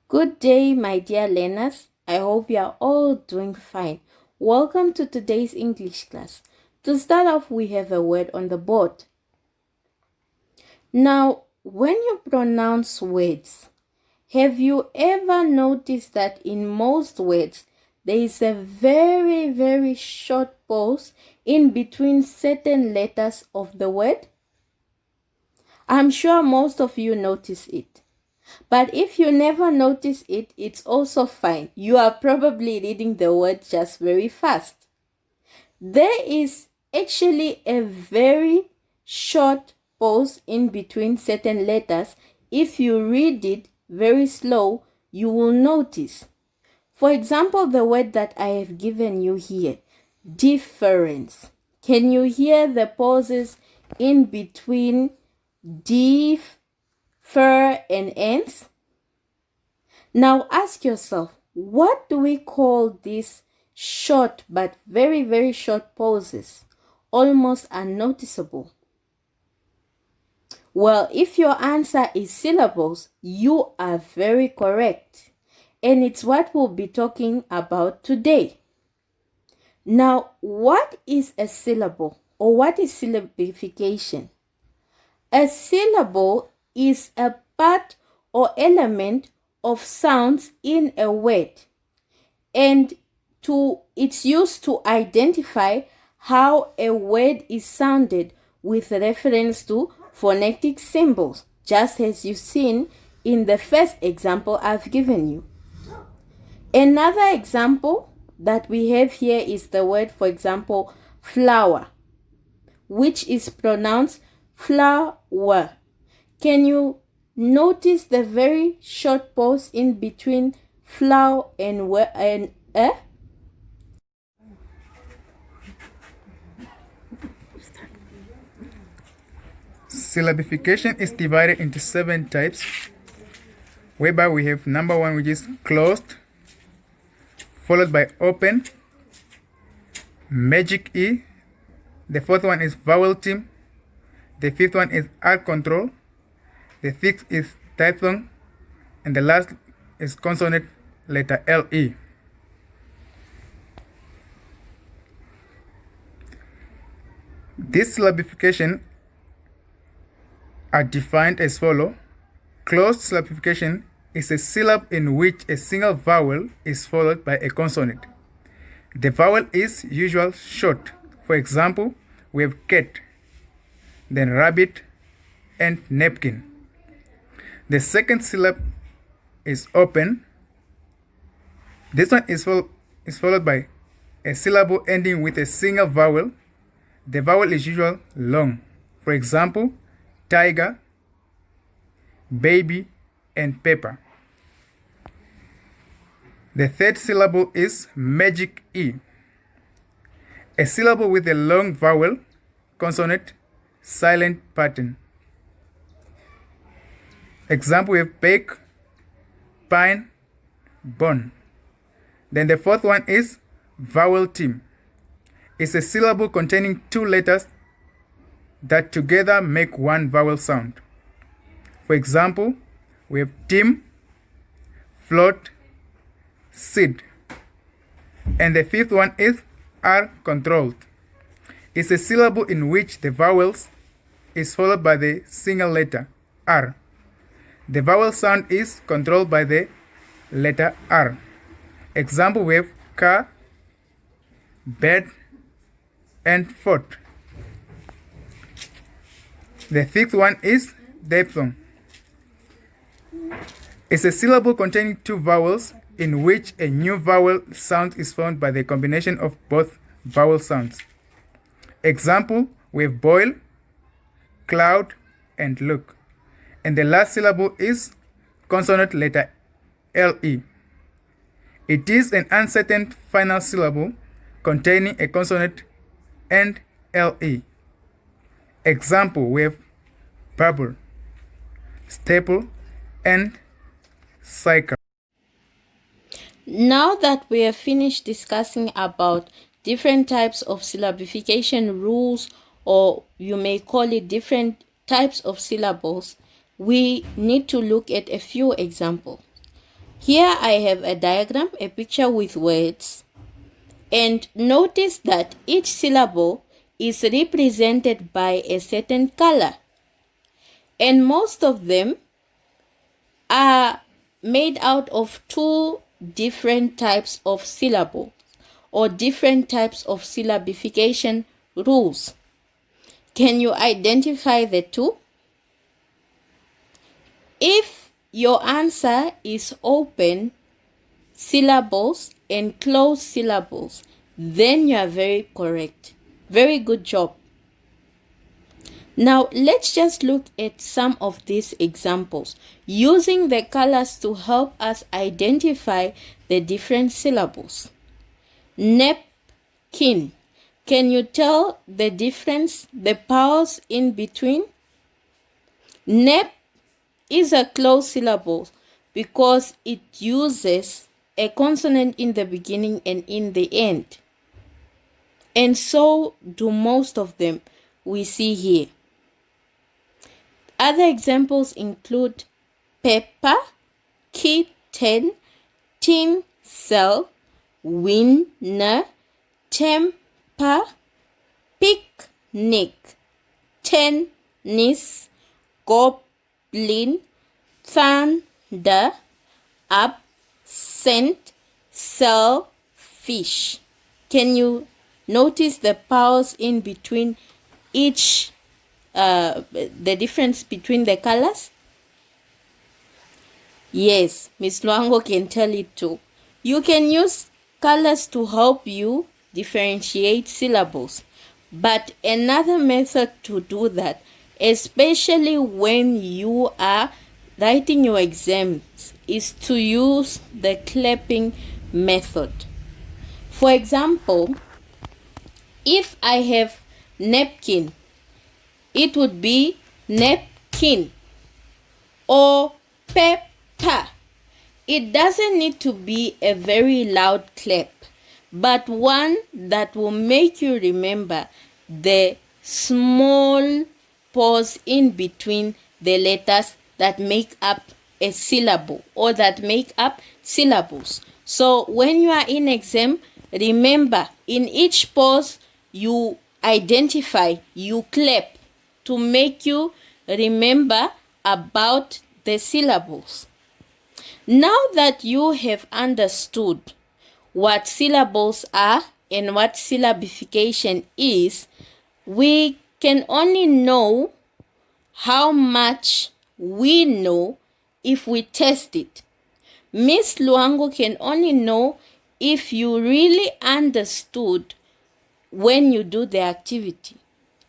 Good day, my dear learners. I hope you are all doing fine. Welcome to today's English class. To start off, we have a word on the board. Now, when you pronounce words, have you ever noticed that in most words, there is a very short pause in between certain letters of the word? I'm sure most of you notice it. But if you never notice it, it's also fine. You are probably reading the word just very fast. There is actually a very short pause in between certain letters. If you read it very slow, you will notice. For example, the word that I have given you here, difference. Can you hear the pauses in between dif, fur, and ends? Now ask yourself, what do we call these short but very short pauses? Almost unnoticeable. Well, if your answer is syllables, you are very correct. And it's what we'll be talking about today. Now, what is a syllable or what is syllabification? A syllable is a part or element of sounds in a word, and it's used to identify how a word is sounded with reference to phonetic symbols, just as you've seen in the first example I've given you. Another example that we have here is the word, for example, flower, which is pronounced flower. Can you notice the very short pause in between flower and a? Syllabification is divided into 7 types, whereby we have number 1, which is closed, followed by open, magic E, the 4th one is vowel theme, the 5th one is R control, the 6th is diphthong, and the last is consonant letter LE. This syllabification are defined as follows. Closed syllabification is a syllable in which a single vowel is followed by a consonant. The vowel is usually short. For example, we have cat, then rabbit, and napkin. The second syllable is open. This one is followed by a syllable ending with a single vowel. The vowel is usually long. For example, tiger, baby, and pepper. The third syllable is magic E, a syllable with a long vowel, consonant, silent pattern. Example, we have bake, pine, bone. Then the fourth one is vowel theme. It's a syllable containing 2 letters that together make one vowel sound. For example, we have team, float, seed. And the 5th one is R controlled. It's a syllable in which the vowels is followed by the single letter R. The vowel sound is controlled by the letter R. Example, we have car, bed, and fort. The 5th one is diphthong. It's a syllable containing 2 vowels in which a new vowel sound is formed by the combination of both vowel sounds. Example, we have boil, cloud, and look. And the last syllable is consonant letter LE. It is an uncertain final syllable containing a consonant and LE. Example, we have bubble, staple, and cycle. Now that we have finished discussing about different types of syllabification rules, or you may call it different types of syllables, we need to look at a few examples. Here I have a diagram, a picture with words. And notice that each syllable is represented by a certain color. And most of them are made out of two different types of syllables or different types of syllabification rules. Can you identify the two? If your answer is open syllables and closed syllables, then you are very correct. Very good job. Now let's just look at some of these examples using the colors to help us identify the different syllables. Napkin. Can you tell the difference, the pause in between? Nap is a closed syllable because it uses a consonant in the beginning and in the end. And so do most of them we see here. Other examples include pepper, kitten, tinsel, winner, temper, picnic, tennis, goblin, thunder, absent, selfish. Can you notice the pause in between each, the difference between the colors? Yes, Miss Luango can tell it too. You can use colors to help you differentiate syllables. But another method to do that, especially when you are writing your exams, is to use the clapping method. For example, if I have napkin, it would be napkin. Or pepper. It doesn't need to be a very loud clap, but one that will make you remember the small pause in between the letters that make up a syllable or that make up syllables. So when you are in exam, remember, in each pause you identify, you clap to make you remember about the syllables. Now that you have understood what syllables are and what syllabification is, we can only know how much we know if we test it. Miss Luango can only know if you really understood when you do the activity,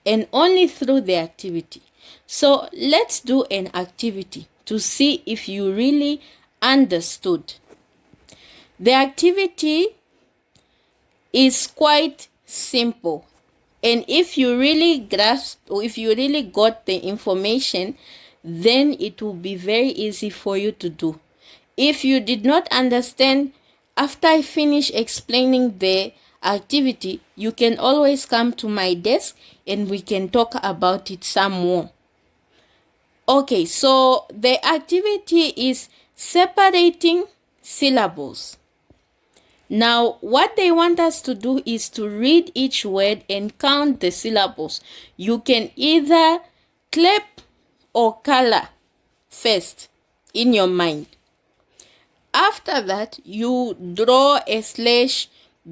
and only through the activity. So let's do an activity to see if you really understood. The activity is quite simple, and if you really grasped or if you really got the information, then it will be very easy for you to do. If you did not understand, after I finish explaining the activity, you can always come to my desk and we can talk about it some more. Okay, so the activity is separating syllables. Now, what they want us to do is to read each word and count the syllables. You can either clap or color first in your mind. After that, you draw a slash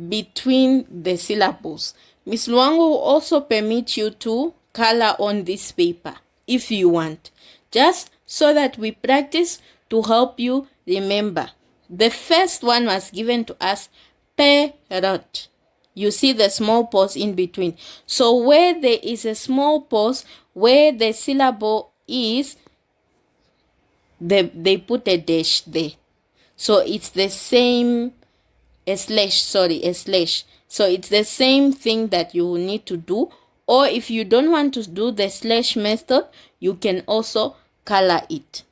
between the syllables. Miss Luango will also permit you to color on this paper if you want, just so that we practice to help you remember. The first one was given to us, parrot. You see the small pause in between. So where there is a small pause, where the syllable is, they put a dash there. So it's the same, a slash. So it's the same thing that you will need to do. Or if you don't want to do the slash method, you can also color it.